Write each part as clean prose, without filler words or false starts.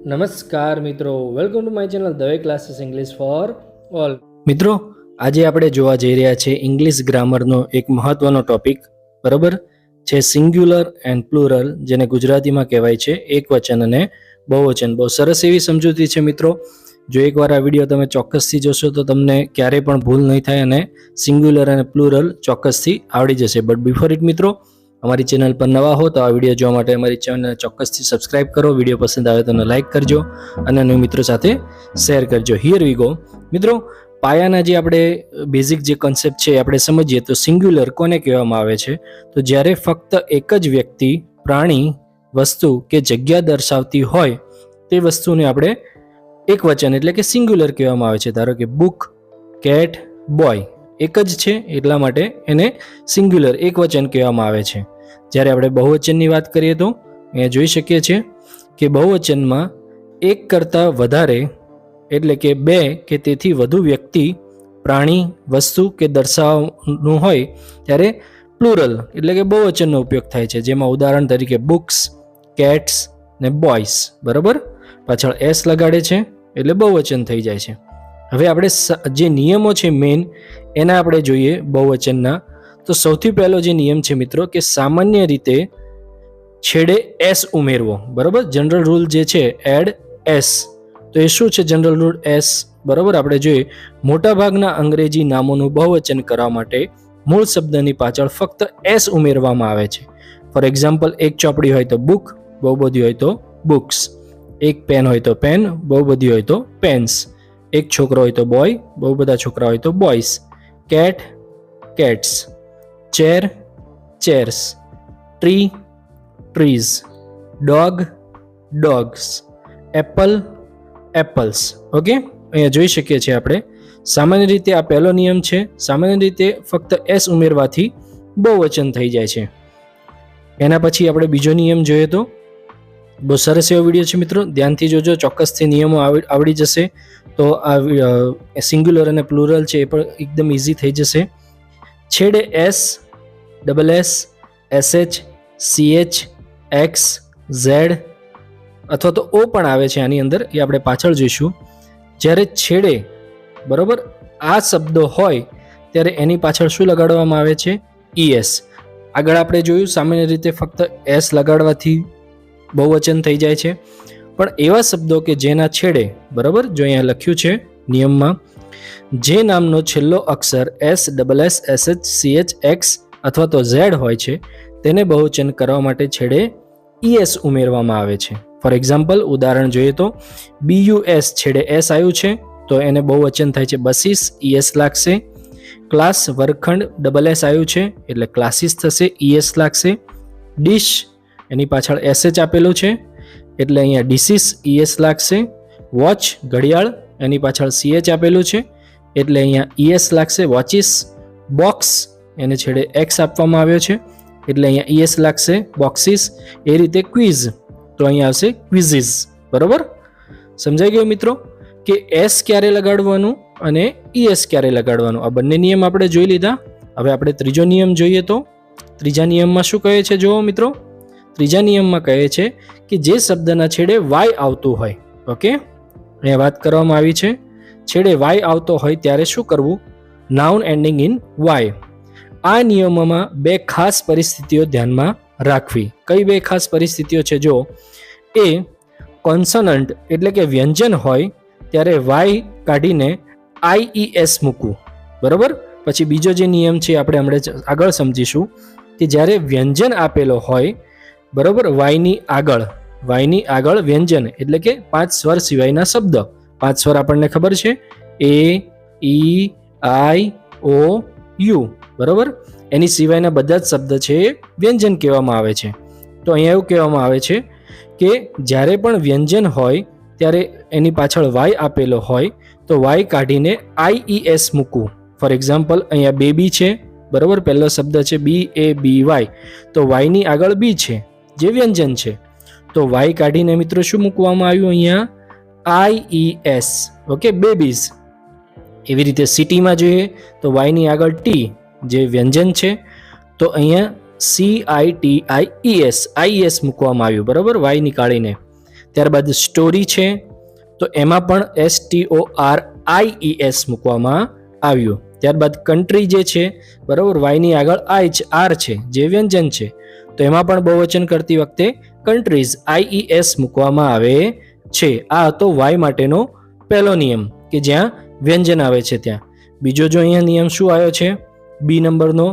નમસ્કાર મિત્રો, welcome to my channel Dave classes English for all. મિત્રો, આજે આપણે જોવા જઈ રહ્યા છે ઇંગ્લિશ ગ્રામરનો એક મહત્વનો ટોપિક, બરાબર છે, સિંગ્યુલર એન્ડ પ્લુરલ, જેને ગુજરાતીમાં કહેવાય છે એકવચન અને બહુવચન. બહુ સરસ એવી સમજૂતી છે મિત્રો. જો એકવાર આ વિડીયો તમે ચોક્કસથી જોશો તો તમને ક્યારેય પણ ભૂલ નહીં થાય અને સિંગ્યુલર અને પ્લુરલ ચોક્કસથી આવડી જશે. બટ બિફોર ઇટ મિત્રો, અમારી ચેનલ પર નવા હો તો આ વિડીયો જોવા માટે અમારી ચેનલને ચોક્કસથી સબસ્ક્રાઇબ કરો. વિડીયો પસંદ આવે તો લાઇક કરજો અને અન્ય મિત્રો સાથે શેર કરજો. Here we go. મિત્રો, પાયાના જે આપણે બેઝિક જે કોન્સેપ્ટ છે આપણે સમજીએ તો સિંગ્યુલર કોને કહેવામાં આવે છે? તો જ્યારે ફક્ત એક જ વ્યક્તિ, પ્રાણી, વસ્તુ કે જગ્યા દર્શાવતી હોય તે વસ્તુને આપણે એક વચન એટલે કે સિંગ્યુલર કહેવામાં આવે છે. ધારો કે બુક, કેટ, બોય એક જ છે એટલા માટે એને સિંગ્યુલર એક વચન કહેવામાં આવે છે. જ્યારે આપણે બહુવચનની વાત કરીએ તો અહીંયા જોઈ શકીએ છીએ કે બહુવચનમાં એક કરતાં વધારે એટલે કે બે કે તેથી વધુ વ્યક્તિ, પ્રાણી, વસ્તુ કે દર્શાવવાનું હોય ત્યારે પ્લુરલ એટલે કે બહુવચનનો ઉપયોગ થાય છે. જેમાં ઉદાહરણ તરીકે બુક્સ, કેટ્સ ને બોયસ, બરાબર. પાછળ એસ લગાડે છે એટલે બહુવચન થઈ જાય છે. હવે આપણે જે નિયમો છે મેઇન એના આપણે જોઈએ બહુવચનના. તો સૌથી પહેલો જે નિયમ છે મિત્રો કે સામાન્ય રીતે છેડે એસ ઉમેરવો, બરાબર. જનરલ રૂલ જે છે એડ એસ. તો એ શું છે જનરલ રૂલ એસ? બરાબર, આપણે જોઈએ મોટાભાગના અંગ્રેજી નામોનું બહુવચન કરવા માટે મૂળ શબ્દની પાછળ ફક્ત એસ ઉમેરવામાં આવે છે. ફોર એક્ઝામ્પલ, એક ચોપડી હોય તો બુક, બહુ બધી હોય તો બુક્સ. એક પેન હોય તો પેન, બહુ બધી હોય તો પેન્સ. એક છોકરો હોય તો બોય, બહુ બધા છોકરા હોય તો boys. Cat, cats. Chair, chairs. Tree, trees. Dog, dogs. Apple, apples. Okay, અહીંયા જોઈ શકીએ છીએ આપણે સામાન્ય રીતે આ પહેલો નિયમ છે. સામાન્ય રીતે ફક્ત એસ ઉમેરવાથી બહુવચન થઈ જાય છે. એના પછી આપણે બીજો નિયમ જોઈએ તો બહુ સરસ એવો વિડીયો છે મિત્રો, ધ્યાનથી જોજો, ચોક્કસથી નિયમો આવડી જશે. તો આ સિંગ્યુલર અને પ્લુરલ છે એ પણ એકદમ ઇઝી થઈ જશે. છેડે S, double S, SH, CH, x, Z અથવા તો ઓ પણ આવે છે આની અંદર, એ આપણે પાછળ જોઈશું. જ્યારે છેડે, બરાબર, આ શબ્દો હોય ત્યારે એની પાછળ શું લગાડવામાં આવે છે? ઈએસ. આગળ આપણે જોયું સામાન્ય રીતે ફક્ત એસ લગાડવાથી બહુવચન થઈ જાય છે. પણ એવા શબ્દો કે જેના છેડે, બરાબર, જો અહીંયા લખ્યું છે નિયમમાં, જે નામનો છેલ્લો અક્ષર S, double S, SH, CH, X અથવા તો ઝેડ હોય છે તેને બહુવચન કરવા માટે છેડે ઈએસ ઉમેરવામાં આવે છે. ફોર એક્ઝામ્પલ, ઉદાહરણ જોઈએ તો બીયુએસ છેડે એસ આવ્યું છે તો એને બહુવચન થાય છે બસીસ, ઈએસ લાગશે. ક્લાસ, વર્ગખંડ, ડબલ એસ આવ્યું છે એટલે ક્લાસીસ થશે, ઈએસ લાગશે. ડિશ, એની પાછળ એસએચ આપેલું છે એટલે અહીંયા ડિસીસ, ઈએસ લાગશે. વોચ, ઘડિયાળ, એની પાછળ સીએચ આપેલું છે એટલે અહીંયા ઈએસ લાગશે, વોચિસ. બોક્સ, એને છેડે એક્સ આપવામાં આવ્યો છે એટલે અહીંયા ઈએસ લાગશે, બોક્સિસ. એ રીતે ક્વિઝ, તો અહીંયા આવશે ક્વિઝિસ. બરાબર, સમજાઈ ગયું મિત્રો કે એસ ક્યારે લગાડવાનું અને ઈએસ ક્યારે લગાડવાનું? આ બંને નિયમ આપણે જોઈ લીધા. હવે આપણે ત્રીજો નિયમ જોઈએ તો ત્રીજા નિયમમાં શું કહે છે જુઓ મિત્રો. ત્રીજા નિયમમાં કહે છે કે જે શબ્દના છેડે વાય આવતું હોય, ઓકે, અહીંયા વાત કરવામાં આવી છે છેડે વાય આવતો હોય ત્યારે શું કરવું? Noun ending in Y. આ નિયમોમાં બે ખાસ પરિસ્થિતિઓ ધ્યાનમાં રાખવી. કઈ બે ખાસ પરિસ્થિતિઓ છે? જો એ કોન્સોનન્ટ એટલે કે વ્યંજન હોય ત્યારે વાય કાઢીને આઈઈએસ મૂકવું, બરાબર. પછી બીજો જે નિયમ છે આપણે હમણાં આગળ સમજીશું કે જ્યારે વ્યંજન આપેલો હોય, બરાબર, વાયની આગળ વ્યંજન એટલે કે 5 સ્વર સિવાયના શબ્દ. 5 સ્વર આપણને ખબર છે, એ, ઈ, આઈ, ઓ, યુ, બરાબર. એની સિવાયના બધા જ શબ્દ છે એ વ્યંજન કહેવામાં આવે છે. તો અહીંયા એવું કહેવામાં આવે છે કે જ્યારે પણ વ્યંજન હોય ત્યારે એની પાછળ વાય આપેલો હોય તો વાય કાઢીને આઈઈએસ મૂકવું. ફોર એક્ઝામ્પલ, અહીંયા બેબી છે, બરાબર, પહેલો શબ્દ છે બી એ બી વાય, તો વાયની આગળ બી છે જે વ્યંજન છે તો વાય કાઢીને મિત્રો શું મૂકવામાં આવ્યું? અહીંયા આઈઈએસ, ઓકે, બેબીઝ. એવી રીતે સિટીમાં જોઈએ તો વાયની આગળ ટી જે વ્યંજન છે તો અહીંયા CITIES મૂકવામાં આવ્યું, બરાબર, વાય નીકાળીને. ત્યારબાદ સ્ટોરી છે, તો એમાં પણ STORIES મૂકવામાં આવ્યું. ત્યારબાદ કન્ટ્રી જે છે, બરાબર, વાયની આગળ આર છે જે વ્યંજન છે, તો એમાં પણ બહુવચન કરતી વખતે કન્ટ્રીઝ IES મૂકવામાં આવે છે. આ હતો વાય માટેનો પહેલો નિયમ કે જ્યાં વ્યંજન આવે છે ત્યાં. બીજો જો અહીંયા નિયમ શું આવ્યો છે, બી નંબરનો,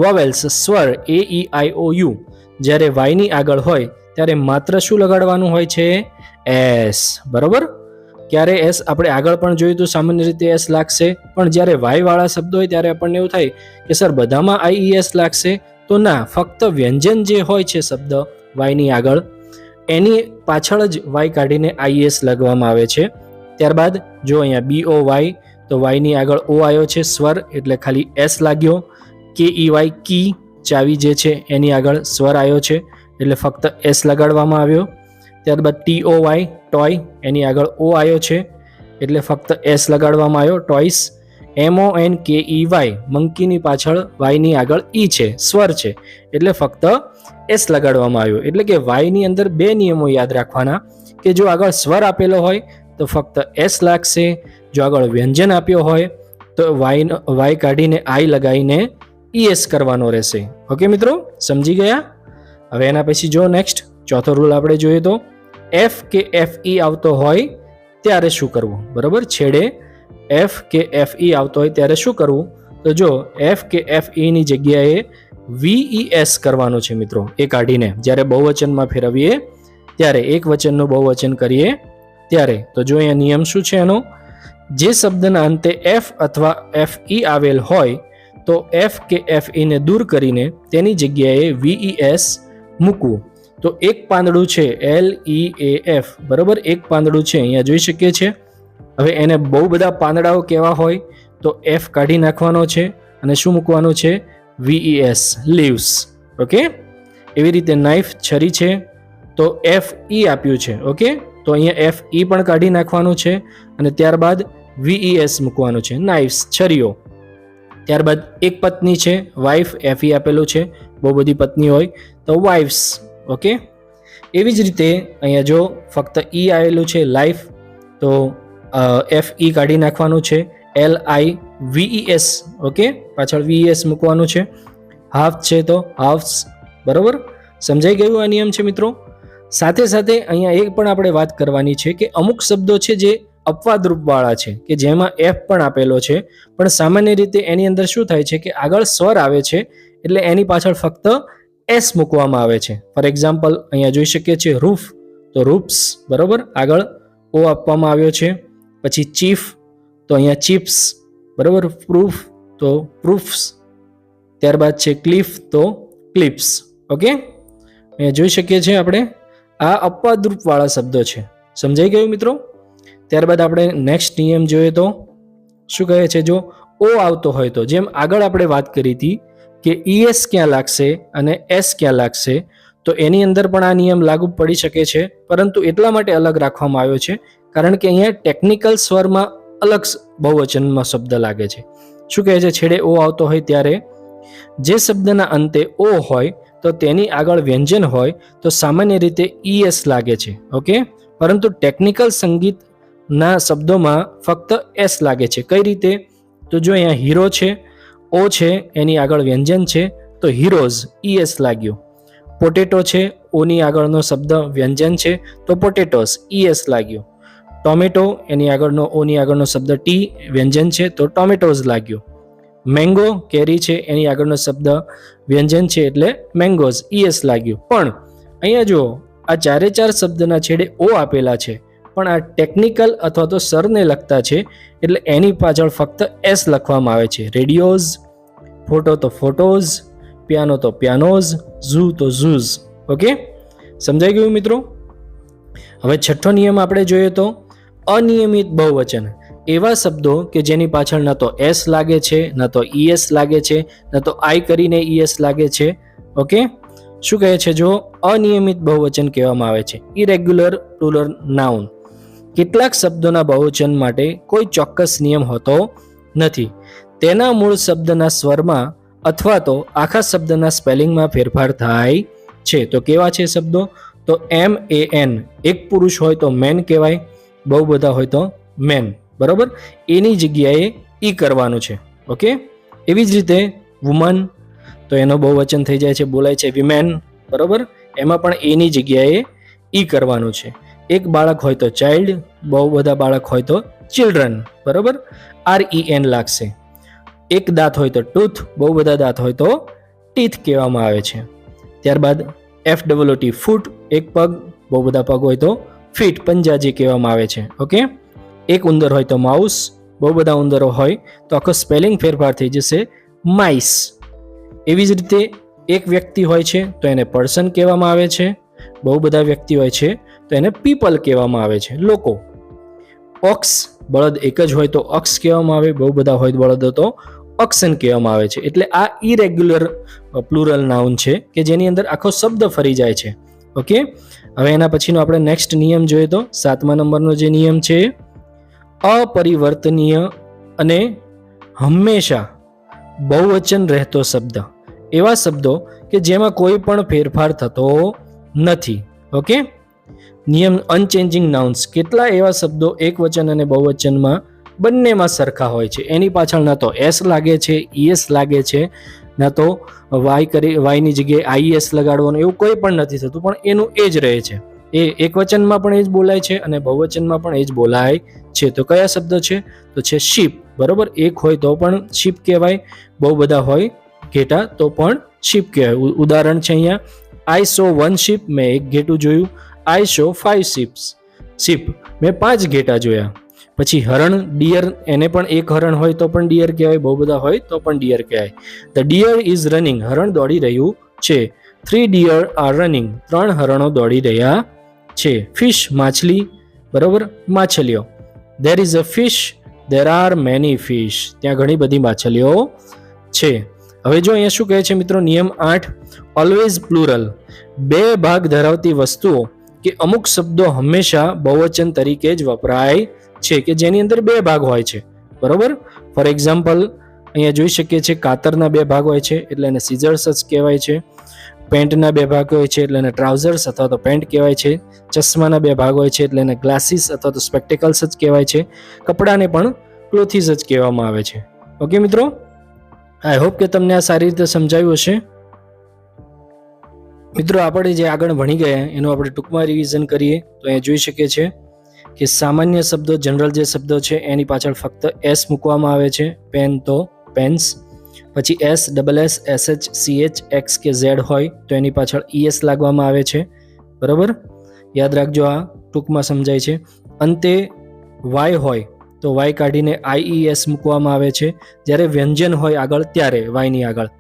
વોવેલ્સ સ્વર AEIOU જ્યારે વાયની આગળ હોય ત્યારે માત્ર શું લગાડવાનું હોય છે, એસ. બરોબર, ક્યારે એસ આપણે આગળ પણ જોયું તો સામાન્ય રીતે એસ લાગશે, પણ જ્યારે વાય વાળા શબ્દ હોય ત્યારે આપણને એવું થાય કે સર બધામાં IES લાગશે, તો ના, ફક્ત વ્યંજન જે હોય છે શબ્દ વાયની આગળ એની પાછળ જ વાય કાઢીને IES લગાવવામાં આવે છે. ત્યારબાદ જો અહીંયા BOY, તો વાયની આગળ ઓ આવ્યો છે સ્વર એટલે ખાલી એસ લાગ્યો. KEY કી, ચાવી જે છે એની આગળ સ્વર આવ્યો છે એટલે ફક્ત એસ લગાડવામાં આવ્યો. ત્યારબાદ TOY ટોય, એની આગળ ઓ આવ્યો છે એટલે ફક્ત એસ લગાડવામાં આવ્યો, ટોયસ. MONKEY મંકીની પાછળ વાયની આગળ ઈ છે, સ્વર છે, એટલે ફક્ત એસ લગાડવામાં આવ્યો. એટલે કે વાયની અંદર બે નિયમો યાદ રાખવાના કે જો આગળ સ્વર આપેલો હોય તો ફક્ત એસ લાગશે, જો આગળ વ્યંજન આપ્યો હોય તો વાય કાઢીને આઈ લગાવીને ES કરવાનો રહેશે. ઓકે મિત્રો, સમજી ગયા? હવે એના પછી જો નેક્સ્ટ ચોથો રૂલ આપણે જોઈએ તો F કે FE આવતો હોય ત્યારે શું કરવું. બરાબર, છેડે F કે FE આવતો હોય ત્યારે શું કરવું, તો જો F કે FE ની જગ્યાએ VES કરવાનું છે મિત્રો, એ કાઢીને જ્યારે બહુવચનમાં ફેરવીએ ત્યારે, એક વચનનું બહુવચન કરીએ ત્યારે. તો જો અહીંયા નિયમ શું છે એનો, જે શબ્દના અંતે F અથવા FE આવેલ હોય તો F કે FE ને દૂર કરીને તેની જગ્યાએ VES મૂકવું. તો એક પાંદડું છે LEAF, બરાબર, એક પાંદડું છે અહીંયા જોઈ શકીએ છીએ. હવે એને બહુ બધા પાંદડાઓ કેવા હોય તો F કાઢી નાખવાનો છે અને શું મૂકવાનું છે, VES, લીવ્સ. ઓકે, એવી રીતે નાઇફ, છરી છે તો FE આપ્યું છે. ઓકે, તો અહીંયા FE પણ કાઢી નાખવાનું છે અને ત્યારબાદ VES મૂકવાનું છે, નાઇફ્સ, છરીઓ. ત્યારબાદ એક પત્ની છે, વાઇફ, FE આપેલું છે, બહુ બધી પત્ની હોય તો વાઇફ્સ. ઓકે, એવી જ રીતે અહીંયા જો ફક્ત ઈ આવેલું છે, લાઈફ, તો FE કાઢી નાખવાનું છે, LIVES. ઓકે, પાછળ VES મૂકવાનું છે. હાફ છે તો હાફ્સ. બરોબર, સમજાઈ ગયું આ નિયમ છે મિત્રો? સાથે સાથે અહીંયા એક પણ આપણે વાત કરવાની છે કે અમુક શબ્દો છે જે અપવાદ રૂપવાળા છે કે જેમાં F પણ આપેલો છે, પણ સામાન્ય રીતે એની અંદર શું થાય છે કે આગળ સ્વર આવે છે એટલે એની પાછળ ફક્ત એસ મૂકવામાં આવે છે. ફોર એક્ઝામ્પલ અહીંયા જોઈ શકીએ છીએ રૂફ, તો રૂફ્સ. બરોબર, આગળ ઓ આપવામાં આવ્યો છે. પછી ચીફ, તો અહીંયા ચીપ્સ. બરોબર, પ્રૂફ, તો પ્રૂફ્સ. ત્યારબાદ છે ક્લિફ, તો ક્લિપ્સ. ઓકે, અહીંયા જોઈ શકીએ છીએ આપણે આ અપવાદરૂપ વાળા શબ્દો છે. સમજાઈ ગયું મિત્રો? ત્યારબાદ આપણે નેક્સ્ટ નિયમ જોઈએ તો શું કહે છે, જો ઓ આવતો હોય તો જેમ આગળ આપણે વાત કરી હતી કે ES ક્યાં લાગશે અને S ક્યાં લાગશે, તો એની અંદર પણ આ નિયમ લાગુ પડી શકે છે, પરંતુ એટલા માટે અલગ રાખવામાં આવ્યો છે કારણ કે અહીંયા ટેકનિકલ સ્વરમાં અલગ બહુવચનમાં શબ્દ લાગે છે. શું કહે છે, છેડે ઓ આવતો હોય ત્યારે જે શબ્દના અંતે ઓ હોય તો તેની આગળ વ્યંજન હોય તો સામાન્ય રીતે ES લાગે છે. ઓકે, પરંતુ ટેકનિકલ સંગીતના શબ્દોમાં ફક્ત S લાગે છે. કઈ રીતે, તો જો અહીંયા હીરો છે, ઓ છે, એની આગળ વ્યંજન છે તો હીરોઝ, ES લાગ્યો. પોટેટો છે, ઓની આગળનો શબ્દ વ્યંજન છે તો પોટેટોસ, ES લાગ્યો. ટોમેટો, એની આગળનો ઓની આગળનો શબ્દ ટી, વ્યંજન છે તો ટોમેટોઝ લાગ્યો. મેંગો, કેરી છે, એની આગળનો શબ્દ વ્યંજન છે એટલે મેંગોઝ, ES લાગ્યું. પણ અહીંયા જો આ ચારે ચાર શબ્દના છેડે ઓ આપેલા છે, પણ આ ટેકનિકલ અથવા તો સરને લગતા છે એટલે એની પાછળ ફક્ત એસ લખવામાં આવે છે. રેડિયોઝ, ફોટો તો ફોટોઝ, પિયાનો તો પિયાનોઝ, ઝૂ તો ઝૂઝ. ઓકે, સમજાઈ ગયું મિત્રો? હવે છઠ્ઠો નિયમ આપણે જોઈએ તો અનિયમિત બહુવચન, એવા શબ્દો કે જેની પાછળ ન તો એસ લાગે છે, ન તો ES લાગે છે, ન તો આઈ કરીને ES લાગે છે. ઓકે, શું કહે છે, જો અનિયમિત બહુવચન કહેવામાં આવે છે, ઇરેગ્યુલર પ્લુરલ નાઉન. કેટલાક શબ્દોના બહુવચન માટે કોઈ ચોક્કસ નિયમ હોતો નથી. તેના મૂળ શબ્દના સ્વરમાં અથવા તો આખા શબ્દના સ્પેલિંગમાં ફેરફાર થાય છે. તો કેવા છે શબ્દો, તો MAN, એક પુરુષ હોય તો મેન કહેવાય, બહુ બધા હોય તો મેન, બરોબર. એની જગ્યાએ ઈ કરવાનું છે. ઓકે, એવી જ રીતે વુમન, તો એનો બહુવચન થઈ જાય છે, બોલાય છે વિમેન, બરોબર. એમાં પણ એની જગ્યાએ ઈ કરવાનું છે. એક બાળક હોય તો ચાઇલ્ડ, બહુ બધા બાળક હોય તો ચિલ્ડ્રન, બરોબર. REN લાગશે. એક દાંત હોય તો ટૂથ, બહુ બધા દાંત હોય તો ટીથ કહેવામાં આવે છે. ત્યારબાદ FOOT, ફૂટ, એક પગ, બહુ બધા પગ હોય તો ફીટ, પંજા જે કહેવામાં આવે છે. ઓકે, એક ઉંદર હોય તો માઉસ, બહુ બધા ઉંદરો હોય તો આખો સ્પેલિંગ ફેરફાર થઈ જશે માઇસ. એવી જ રીતે એક વ્યક્તિ હોય છે તો એને પર્સન કહેવામાં આવે છે, બહુ બધા વ્યક્તિ હોય છે તો એને પીપલ કહેવામાં આવે છે, લોકો. ઓક્સ, બળદ એક જ હોય તો ઓક્સ કહેવામાં આવે, બહુ બધા હોય બળદો તો ઓક્સન કહેવામાં આવે છે. એટલે આ ઇરેગ્યુલર પ્લુરલ નાઉન છે કે જેની અંદર આખો શબ્દ ફરી જાય છે. ઓકે, હવે એના પછીનો આપણે નેક્સ્ટ નિયમ જોઈએ તો 7મા નંબરનો જે નિયમ છે, અપરિવર્તનીય અને હંમેશા બહુવચન રહેતો શબ્દ, એવા શબ્દો કે જેમાં કોઈ પણ ફેરફાર થતો નથી. ઓકે, નિયમ અનચેન્જિંગ નાઉન્સ, કેટલા એવા શબ્દો એક વચન અને બહુવચનમાં બંનેમાં સરખા હોય છે, એની પાછળ ના તો એસ લાગે છે, ES લાગે છે, ના તો વાયની જગ્યાએ IES લગાડવાનું, એવું કોઈ પણ નથી થતું, પણ એનું એ જ રહે છે. એ એક વચનમાં પણ એ જ બોલાય છે અને બહુવચનમાં પણ એ જ બોલાય છે. તો કયા શબ્દો છે? તો છે શીપ, બરોબર. એક હોય તો પણ શીપ કહેવાય, બહુ બધા હોય ઘેટા તો પણ શીપ કહેવાય. ઉદાહરણ છે અહીંયા, I saw 1 sheep, મેં એક ઘેટું જોયું. I saw 5 sheep, મેં 5 ઘેટા જોયા. પછી હરણ, ડિયર, એને પણ એક હરણ હોય તો પણ ડિયર કહેવાય, બહુ બધા હોય તો પણ ડિયર કહેવાય. The deer is running, હરણ દોડી રહ્યું છે. 3 deer are running, 3 હરણો દોડી રહ્યા છે. ફિશ, માછલી, બરોબર, માછલીઓ. There is a fish, there are many fish, ત્યાં ઘણી બધી માછલીઓ છે. હવે જો અહીંયા શું કહે છે મિત્રો, નિયમ 8, ઓલવેઝ પ્લુરલ, બે ભાગ ધરાવતી વસ્તુઓ કે અમુક શબ્દો હંમેશા બહુવચન તરીકે જ વપરાય છે કે જેની અંદર બે ભાગ હોય છે, બરોબર. ફોર એક્ઝામ્પલ અહીંયા જોઈ શકીએ છીએ, કાતરના બે ભાગ હોય છે એટલે એને સીઝર્સ જ કહેવાય છે. પેન્ટના બે ભાગ હોય છે એટલે એને ટ્રાઉઝર્સ અથવા તો પેન્ટ કહેવાય છે. ચશ્માના બે ભાગ હોય છે એટલે એને ગ્લાસીસ અથવા તો સ્પેક્ટેકલ્સ જ કહેવાય છે. કપડાને પણ ક્લોથીસ જ કહેવામાં આવે છે. ઓકે મિત્રો, આઈ હોપ કે તમને આ સારી રીતે સમજાયું હશે. મિત્રો, આપણે જે આગળ ભણી ગયા એનું આપણે ટૂંકમાં રિવિઝન કરીએ તો અહીંયા જોઈ શકીએ છીએ કે સામાન્ય શબ્દો, જનરલ જે શબ્દો છે એની પાછળ ફક્ત એસ મૂકવામાં આવે છે. પેન તો પેન્સ, પછી SSS, SH, CH, X કે Z હોય તો એની પાછળ ES લાગવામાં આવે છે, બરાબર. યાદ રાખજો, આ ટૂંકમાં સમજાય છે. અંતે Y હોય તો Y કાઢીને IES મૂકવામાં આવે છે. જ્યારે વ્યંજન હોય આગળ ત્યારે વાયની આગળ,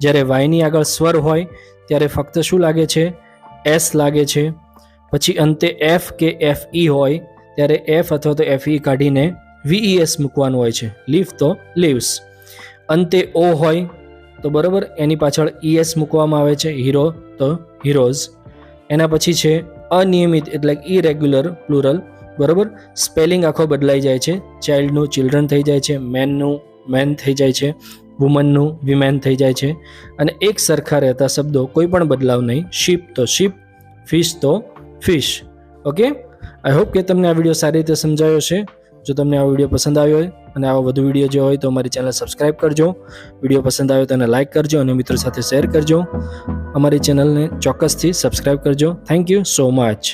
જ્યારે વાયની આગળ સ્વર હોય ત્યારે ફક્ત શું લાગે છે? S લાગે છે. પછી અંતે F કે FE હોય ત્યારે F અથવા તો FE કાઢીને VES મૂકવાનું હોય છે. લીફ તો લીવ્સ. અંતે O હોય તો બરાબર એની પાછળ ES મૂકવામાં આવે છે. હીરો તો હીરોઝ. એના પછી છે અનિયમિત એટલે ઇરેગ્યુલર પ્લુરલ, બરાબર. સ્પેલિંગ આખો બદલાઈ જાય છે. ચાઇલ્ડનું ચિલ્ડ્રન થઈ જાય છે, મેનનું મેન થઈ જાય છે, વુમનનું વિમેન થઈ જાય છે. અને એક સરખા રહેતા શબ્દો, કોઈ પણ બદલાવ નહીં. શીપ તો શીપ, ફિશ તો ફિશ. ઓકે, આઈ હોપ કે તમને આ વિડીયો સારી રીતે સમજાયો છે. જો તમને આ વિડીયો પસંદ આવ્યો હોય અને આવા વધુ વિડીયો જો હોય તો અમારી ચેનલ સબસ્ક્રાઈબ કરજો. વિડીયો પસંદ આવ્યો તો એને લાઇક કરજો અને મિત્રો સાથે શેર કરજો. અમારી ચેનલને ચોક્કસથી સબસ્ક્રાઈબ કરજો. Thank you so much.